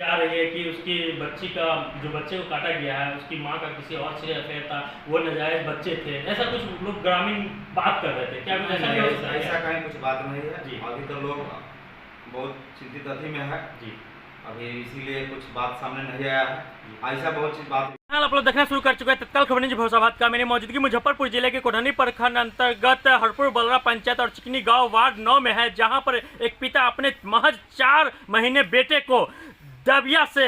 क्या रही है कि उसकी बच्ची का जो बच्चे को काटा गया है उसकी माँ का किसी और से अफेयर था, वो नाजायज बच्चे थे, ऐसा कुछ लोग ग्रामीण बात कर रहे थे। क्या कुछ ऐसा नहीं हो सकता? ऐसा कहीं कुछ बात नहीं है जी। अभी तो लोग बहुत चिंतित अथी में है जी। अभी, इसीलिए कुछ बात सामने नहीं आया है। ऐसा बहुत चीज बात आप लोग देखना शुरू कर चुके हैं तत्काल खबर न्यूज़ भरोसाबाद का। मेरी मौजूदगी मुजफ्फरपुर जिले के कोढ़नी प्रखंड अंतर्गत हरपुर बलरा पंचायत और चिकनी गांव वार्ड 9 में है, जहां पर एक पिता अपने महज 4 महीने बेटे को दबिया से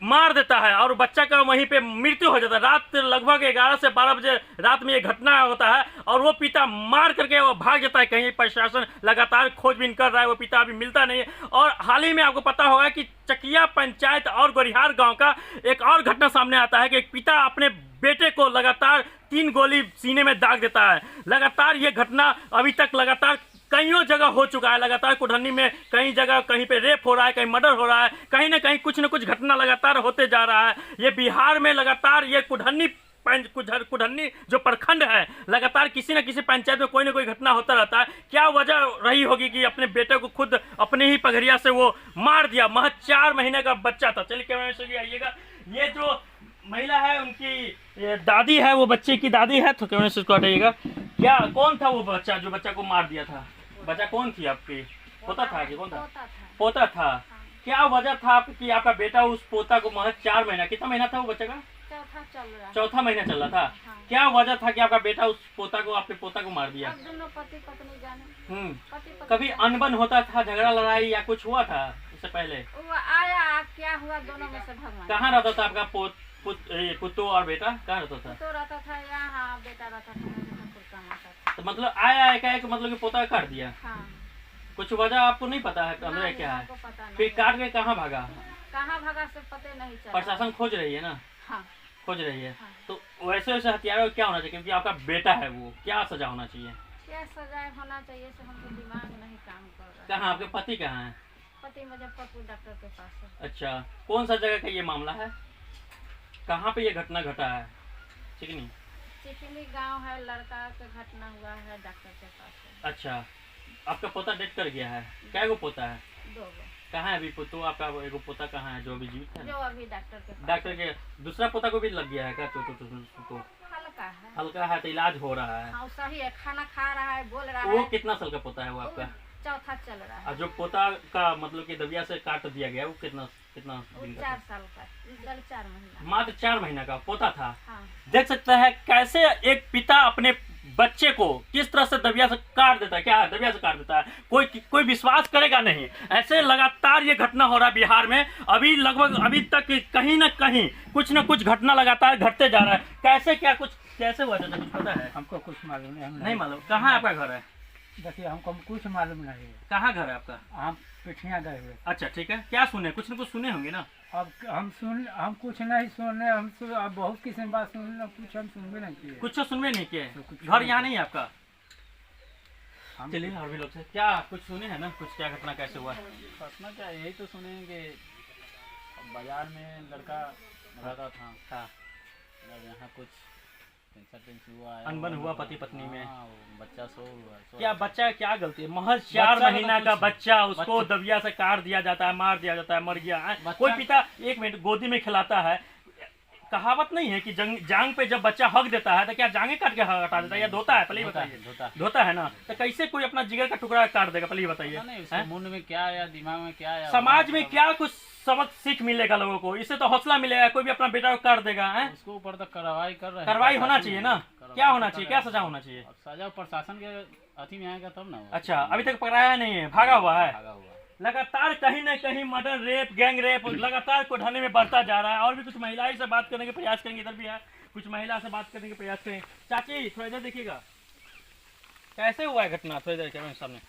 मार देता है और बच्चा का वहीं पे मृत्यु हो जाता है। रात लगभग 11 से 12 बजे रात में ये घटना होता है और वो पिता मार करके वो भाग जाता है। कहीं प्रशासन लगातार खोजबीन कर रहा है, वो पिता अभी मिलता नहीं है। और हाल ही में आपको पता होगा कि चकिया पंचायत और गोरिहार गांव का एक और घटना सामने आता है कि एक पिता अपने बेटे को लगातार 3 गोली सीने में दाग देता है। लगातार ये घटना अभी तक लगातार कईयों जगह हो चुका है। लगातार कुढ़नी में कई जगह कहीं पे रेप हो रहा है, कहीं मर्डर हो रहा है, कहीं ना कहीं कुछ न कुछ घटना लगातार होते जा रहा है। ये बिहार में लगातार ये कुढ़नी जो प्रखंड है, लगातार किसी न किसी पंचायत में कोई ना कोई घटना होता रहता है। क्या वजह रही होगी कि अपने बेटे को खुद अपने ही पगड़िया से वो मार दिया? महज 4 महीने का बच्चा था। चलिए कैमरे से आइएगा, ये जो महिला है उनकी दादी है, वो बच्चे की दादी है, तो कैमरे से इसको हटाइएगा। क्या कौन था वो बच्चा जो बच्चा को मार दिया था? बच्चा कौन थी आपकी? पोता था कि कौन था? पोता था। क्या वजह था कि आपका बेटा उस पोता को महज 4 महीना, कितना महीना था वो बच्चे का? चौथा महीना चल रहा था। हाँ। क्या वजह था कि आपका बेटा उस पोता को, आपके पोता को मार दिया? अब दोनों पति पत्नी जाने। कभी अनबन होता था, झगड़ा लड़ाई या कुछ हुआ था इससे पहले? वो आया, क्या हुआ दोनों में से भगवान। कहाँ रहता था आपका पुत्तो और बेटा? कहाँ रहता था? तो रहता था यहाँ, बेटा रहता था। तो मतलब आया एकाएक, मतलब कि पोता काट दिया? हाँ। कुछ वजह आपको नहीं पता है अंदर क्या है? फिर काट के कहाँ भागा? कहाँ भागा से पता नहीं चला। प्रशासन खोज रही है ना? हाँ। खोज रही है। हाँ। तो वैसे वैसे हथियारों क्या होना चाहिए, क्योंकि आपका बेटा है, वो क्या सजा होना चाहिए? क्या सजा होना चाहिए से हमको दिमाग नहीं काम कर रहा है। कहाँ आपके पति कहाँ है? पति मुजफ्फरपुर डॉक्टर के पास है। अच्छा, कौन सा जगह का ये मामला है? कहाँ पे ये घटना घटा है? चिकनी गांव है, लड़का का घटना हुआ है डॉक्टर के पास है। अच्छा, आपका पोता डेथ कर गया है? क्या गो पोता है? 2 गो। कहाँ है अभी पोतो? आपका एगो पोता कहाँ है जो अभी जीवित है? जो अभी डॉक्टर के पास। डॉक्टर के दूसरा पोता को भी लग गया है क्या? तो हल्का है। हल्का है तो इलाज हो रहा है। हाँ, सही है, खाना खा रहा है, बोल रहा है। वो कितना साल का पोता है वो आपका? चौथा चल रहा है। और जो पोता का मतलब कि दबिया से काट दिया गया, वो कितना कितना दिन का? 4 साल का, 4 महीना। मात्र 4 महीना का पोता था। हाँ। देख सकते हैं कैसे एक पिता अपने बच्चे को किस तरह से दबिया से काट देता है। क्या है? दबिया से काट देता है। कोई विश्वास करेगा नहीं। ऐसे लगातार ये घटना हो रहा है बिहार में। अभी लगभग अभी तक कहीं ना कहीं कुछ न कुछ घटना लगातार घटते जा रहा है। कैसे क्या कुछ कैसे हुआ था कुछ पता है? हमको कुछ मालूम नहीं। हम नहीं मालूम। कहाँ आपका घर है? देखिए, हमको कुछ मालूम नहीं है। कहाँ घर है आपका? हम पिठिया गए हुए। अच्छा ठीक है, क्या सुने? कुछ न कुछ सुने होंगे ना? अब हम कुछ नहीं सुने। अब बहुत किस्म बात सुन, कुछ हम सुन भी नहीं किए। कुछ सुनवे नहीं किए? तो कुछ घर नहीं यहाँ नहीं है आपका? हम चलिए और भी लोग से क्या कुछ सुने हैं ना, कुछ क्या घटना कैसे हुआ? घटना क्या, यही तो सुने कि बाजार में लड़का रहता था। हाँ। और यहाँ कुछ टेंशन हुआ है, अनबन हुआ पति पत्नी में। हाँ, वो बच्चा सो हुआ है। क्या बच्चा क्या गलती है? महज 4 बच्चा महीना तो का कुछ- बच्चा, उसको बच्चा- दबिया से काट दिया जाता है, मार दिया जाता है, मर गया है। बच्चा- कोई पिता 1 मिनट गोदी में खिलाता है। कहावत नहीं है कि जांग पे जब बच्चा हक देता है तो क्या जांगे काट के हटा देता है या धोता है? पहले ही बताइए। धोता है ना, तो कैसे कोई अपना जिगर का टुकड़ा काट देगा? पहले ही बताइए। नहीं, उसके हैं? मुंड में क्या या दिमाग में क्या या समाज में क्या कुछ सबक सीख मिलेगा लोगों को? इससे तो हौसला मिलेगा, कोई भी अपना बेटा को काट देगा। है उसके ऊपर तो कार्रवाई कर रहे हैं। कार्रवाई होना चाहिए ना? कार्रवाई क्या होना कर चाहिए? रहे क्या हैं। सजा होना चाहिए? और सजा प्रशासन के अथी में आएगा तब ना वो। अच्छा, अभी तक पकड़ाया नहीं है, भागा हुआ है। भागा हुआ। लगातार कहीं न कहीं मर्डर, रेप, गैंग रेप लगातार कोढ़ाने में बढ़ता जा रहा है। और भी कुछ महिलाएं से बात करने के प्रयास करेंगे। इधर भी है, कुछ महिला से बात करने के प्रयास करें। चाची थोड़ा इधर देखिएगा, कैसे हुआ है घटना? थोड़ा इधर कैमरे के सामने।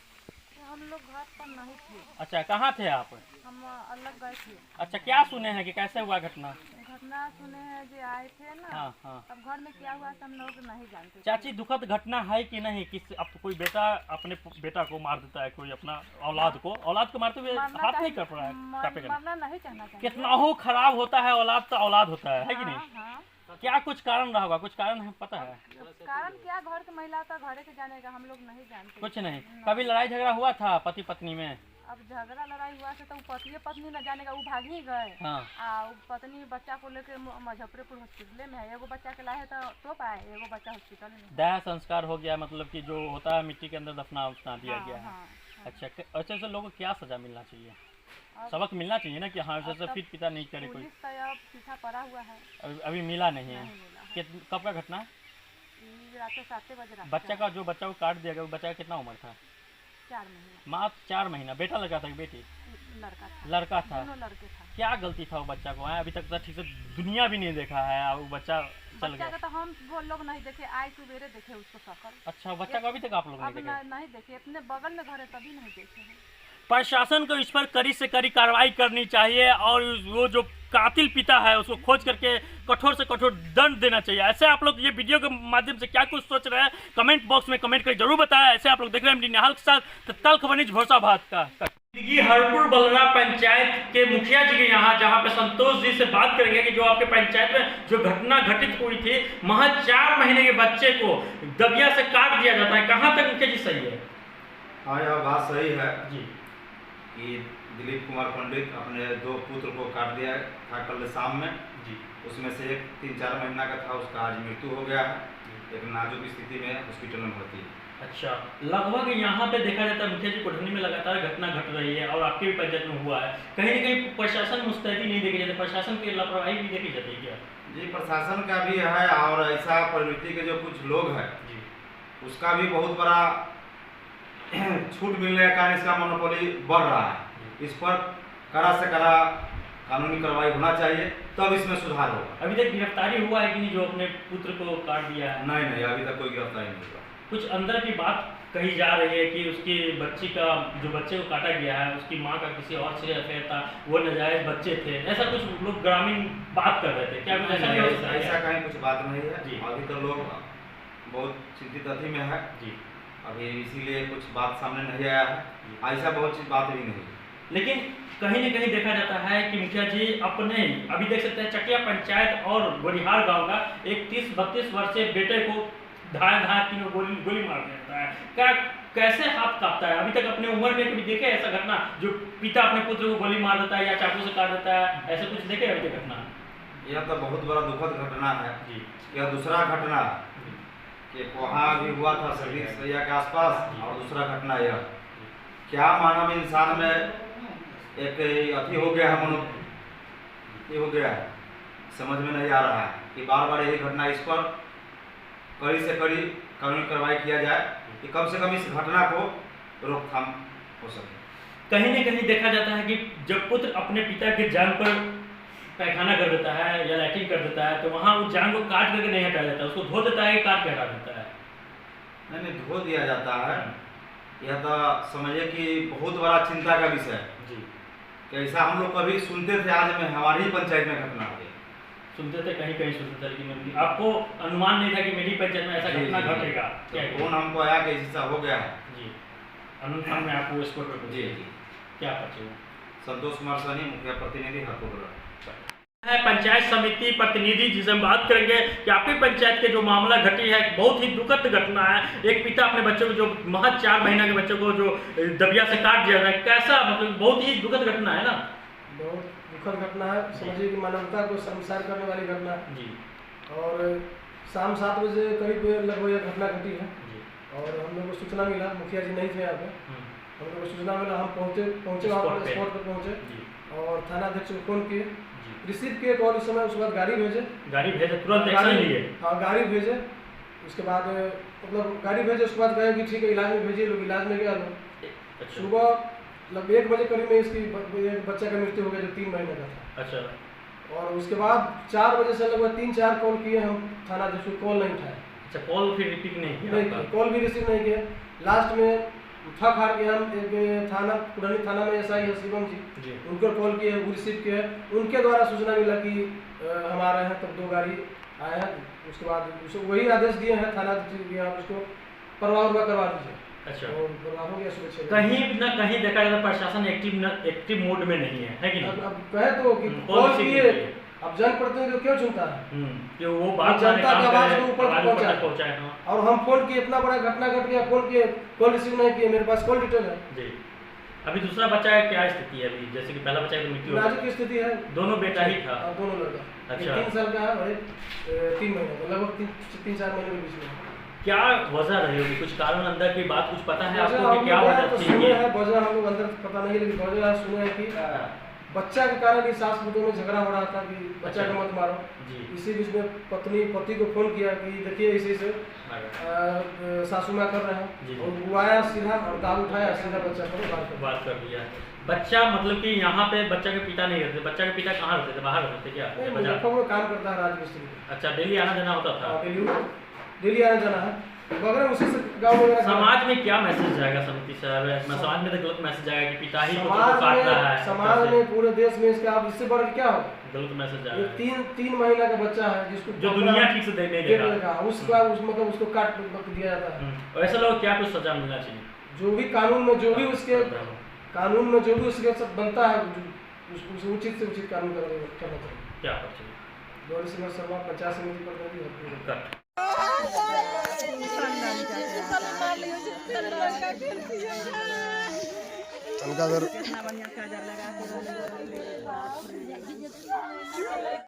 हम लोग घर पर नहीं थे। अच्छा, कहाँ थे आप? हम अलग गए थे। अच्छा, क्या सुने हैं कि कैसे हुआ घटना? घटना सुने हैं जो आए थे ना। हाँ हाँ। अब घर में क्या हुआ हम लोग नहीं जानते। चाची, दुखद घटना है कि नहीं? किस अब कोई बेटा अपने बेटा को मार देता है, कोई अपना औलाद को मारते हुए हाथ नहीं कर रहा है? मरना नहीं चाहना चाहिए। कितना हो खराब होता है औलाद, तो औलाद होता है कि नहीं? हाँ। क्या कुछ कारण रहा होगा? कुछ कारण है पता है? कारण क्या, घर की महिला तो घरे के जानेगा, हम लोग नहीं जानते। कुछ नहीं। कभी लड़ाई झगड़ा हुआ था पति पत्नी में? अब झगड़ा लड़ाई हुआ से तो पति पत्नी न जाने का वो भाग ही गए। हाँ। वो पत्नी बच्चा को लेके मुजफ्फरपुर हॉस्पिटल में है। एगो बच्चा के लाए तो पाए, एगो बच्चा हॉस्पिटल में। दाह संस्कार हो गया, मतलब कि जो होता है मिट्टी के अंदर दफना उफना दिया गया है। हाँ। अच्छा, अच्छा से लोगों को क्या सजा मिलना चाहिए? सबक मिलना चाहिए ना कि हाँ जैसे फिर पिता नहीं करे कोई। पुलिस का अब पीछा पड़ा हुआ है, अभी मिला नहीं है। नहीं मिला है। कब का घटना है? रात 7 बजे। बच्चा का, जो बच्चा को काट दिया गया, वो बच्चा का कितना उम्र था? 4 महीने। मात्र 4 महीना। बेटा लगा था कि बेटी? लड़का था। लड़का था। दोनों लड़के था। क्या गलती था वो बच्चा को? अभी तक तो ठीक से दुनिया भी नहीं देखा है, वो बच्चा चल बच्चा गया। का तो हम वो लोग नहीं देखे, आज सवेरे देखे उसको शकल। अच्छा, बच्चा को अभी तक आप लोग नहीं अब देखे? नहीं देखे, अपने बगल में घर है तभी नहीं देखे हैं। प्रशासन को इस पर कड़ी से कड़ी कार्रवाई करनी चाहिए और वो जो कातिल पिता है उसको खोज करके कठोर से कठोर दंड देना चाहिए। ऐसे आप लोग ये वीडियो के माध्यम से क्या कुछ सोच रहे हैं कमेंट बॉक्स में कमेंट करके जरूर बताएं। ऐसे आप लोग देख रहे हैं निहाल के साथ तत्काल खबर न्यूज़ भरोसाबाद का। हरपुर बलरा पंचायत के मुखिया जी के यहाँ, जहाँ पे संतोष जी से बात करेंगे कि जो आपके पंचायत में जो घटना घटित हुई थी, महज 4 महीने के बच्चे को दबिया से काट दिया जाता है, कहाँ तक मुखिया जी सही है? हाँ, यह बात सही है जी कि दिलीप कुमार पंडित अपने 2 पुत्र को काट दिया था कल शाम में जी। उसमें से एक 3-4 महीना का था, उसका आज मृत्यु हो गया है, एक नाजुक स्थिति में हॉस्पिटल में भर्ती है। अच्छा, लगभग यहाँ पे देखा जाता है मुखिया जी कोठनी में लगातार घटना घट रही है और आपके भी पंचायत में हुआ है, कहीं न कहीं प्रशासन मुस्तैदी नहीं देखी जाती, प्रशासन की लापरवाही भी देखी जाती है क्या? जी, प्रशासन का भी है और ऐसा प्रवृत्ति के जो कुछ लोग हैं जी, उसका भी बहुत बड़ा छूट मिलने के कारण इसका मोनोपोली बढ़ रहा है। इस पर कड़ा से कड़ा कानूनी कार्रवाई होना चाहिए, तब इसमें सुधार होगा। अभी तक गिरफ्तारी हुआ है कि नहीं जो अपने पुत्र को काट दिया है? नहीं, अभी तक कोई गिरफ्तारी नहीं हुआ। कुछ अंदर की बात कही जा रही है कि उसकी बच्ची का, जो बच्चे को काटा गया है उसकी माँ का किसी और से अफेयर था, वो नाजायज बच्चे थे, ऐसा कुछ लोग ग्रामीण बात कर रहे थे, क्या कुछ ऐसा नहीं हो सकता है? ऐसा कहीं कुछ बात नहीं है जी। अभी तो लोग बहुत चिंतित अथी में है जी, अभी, इसीलिए कुछ बात सामने नहीं आया है। ऐसा बहुत चीज बात भी नहीं। लेकिन कहीं न कहीं देखा जाता है कि मुखिया जी अपने, अभी देख सकते हैं चकिया पंचायत और गोरिहार गांव का एक 30-32 वर्षीय बेटे को धार तीनों गोली मार देता है। क्या कैसे हाथ कांपता है? अभी तक अपने उम्र में कभी देखे ऐसा घटना जो पिता अपने पुत्र को गोली मार देता है या चाकू से काट देता है, ऐसा कुछ देखे अभी तक घटना? यह तो बहुत बड़ा दुखद घटना है जी। यह दूसरा घटना कि वहाँ भी हुआ था सभी सैया के आसपास, और दूसरा घटना यह क्या मानव इंसान में एक अति हो गया है, ये हो गया है, समझ में नहीं आ रहा है कि बार बार यही घटना, इस पर कड़ी से कड़ी कानूनी कार्रवाई किया जाए कि कम से कम इस घटना को रोकथाम हो सके। कहीं न कहीं देखा जाता है कि जब पुत्र अपने पिता के जान पर पैखाना कर देता है या लैट्रिन कर देता है तो वहाँ उस जान को काट करके नहीं हटाया जाता, उसको धो देता है, काट के हटा देता है। नहीं, धो दिया जाता है। यह तो समझिए कि बहुत बड़ा चिंता का विषय है जी। कि ऐसा हम लोग कभी सुनते थे, आज में हमारी ही पंचायत में घटना हो गई। सुनते थे, कहीं कहीं सुनते थे, लेकिन आपको अनुमान नहीं था कि मेरी पंचायत में ऐसा घटना घटेगा। क्या फोन हमको आया कि ऐसा हो गया है जी, अनुमान में आपको स्कोर पर जी। क्या पता? संतोष कुमार सनी, मुखिया प्रतिनिधि हरपुर है पंचायत समिति प्रतिनिधि जिसे हम बात करेंगे कि आपकी पंचायत के जो मामला घटी है बहुत ही दुखद घटना है। एक पिता अपने बच्चों को, जो महज 4 महीना के बच्चों को जो दबिया से काट दिया है, कैसा, मतलब बहुत ही दुखद घटना है ना? बहुत दुखद घटना है, समझिए कि मानवता को शर्मसार करने वाली घटना जी। और शाम 7 बजे करीब लगभग यह घटना घटी है जी। और हम लोग को सूचना मिला, मुखिया जी नहीं थे यहाँ पे, हम लोग को सूचना मिला, हम पहुँचे वहाँ पर, स्पॉट पर पहुँचे और थाना अध्यक्ष को फोन किए, रिसीव किए कॉल, उस समय उसके बाद गाड़ी भेजे तुरंत एक्शन लिए। हाँ, गाड़ी भेजे, उसके बाद मतलब गाड़ी भेजे, उसके बाद कहे कि ठीक है इलाज में भेजिए, लोग इलाज में गया लोग। अच्छा। सुबह लगभग 1 बजे करीब में इसकी बच्चा का मृत्यु हो गया जो 3 महीने का था। अच्छा। और उसके बाद 4 बजे से लगभग 3-4 कॉल किए हम, थाना अध्यक्ष को कॉल नहीं उठाया। अच्छा, कॉल फिर रिपीट नहीं किया? कॉल भी रिसीव नहीं किया। लास्ट में थक हार के हम एक थाना, पुरानी थाना में एसआई है शिवम जी, उनको कॉल किए, वो रिसीव किए, उनके द्वारा सूचना मिला कि हम आ रहे हैं, तब 2 गाड़ी आए हैं। उसके बाद वही आदेश दिए हैं थाना आप उसको परवाह करवा दीजिए। अच्छा। और परवाह हो गया सुबह 6 कहीं न कहीं देखा जाता प्रशासन एक्टिव मोड में नहीं है कि नहीं? अब कहे तो कि कॉल किए, अब जनप्रतिनिधि क्यों चुनता है कि वो बात जनता का आवाज को ऊपर पहुंचाए। और हम फोन किए, इतना बड़ा घटना घट गया, फोन किए, कॉल रिसीव नहीं किए, मेरे पास कॉल डिटेल है जी। अभी दूसरा बच्चा का क्या स्थिति है अभी, जैसे कि पहला बच्चा की मृत्यु हो नाजुक गई, स्थिति है। दोनों बेटा ही था। दोनों लड़का। अच्छा। 3 साल का है और 3 महीने का, लगभग 3-4 महीने के बीच में। क्या वजह रही होगी, कुछ कारण अंदर की बात कुछ पता है वजह आपको कि हम क्या लोग वजह तो थी सुने ये? हैं, वजह हम लोग अंदर पता नहीं, लेकिन वजह सुने हैं कि बच्चा के कारण ही सास पुतों में झगड़ा हो रहा था कि बच्चा अच्छा। को मत मारो। जी। इसी बीच में पति को फोन किया कि देखिए इसे सासू माँ कर रहे जी। हैं, और वो आया सीधा और दाल उठाया, सीधा बच्चा को बात कर दिया। बच्चा मतलब कि यहाँ पे बच्चा के पिता नहीं रहते, बच्चा के पिता कहाँ रहते थे, बाहर रहते थे क्या? बाजार। मुजफ्फरपुर में काम करता है राजमिस्त्री। अच्छा, डेली आना जाना होता था। दिल्ली आना जाना है बगैर उसी से गाँव वगैरह। समाज में क्या मैसेज जाएगा समिति साहब? समाज में तो गलत मैसेज जाएगा कि पिता ही पुत्र को काट समाज रहा है। में, समाज में पूरे देश में इसका अब इससे बड़ा क्या हो? गलत मैसेज ये जाएगा। 3 महीना का बच्चा है जिसको जो दुनिया ठीक से नहीं दे देगा, उसका मतलब उसको काट दिया जाता है। और ऐसे लोग क्या कुछ सजा मिलना चाहिए? जो भी कानून में जो भी उसके कानून में जो भी उसके सब बनता है, उसको उचित से उचित कानून करना चाहिए। क्या कर चाहिए? गौरी सिंह शर्मा पंचायत समिति प्रतिनिधि। कट। उनका अगर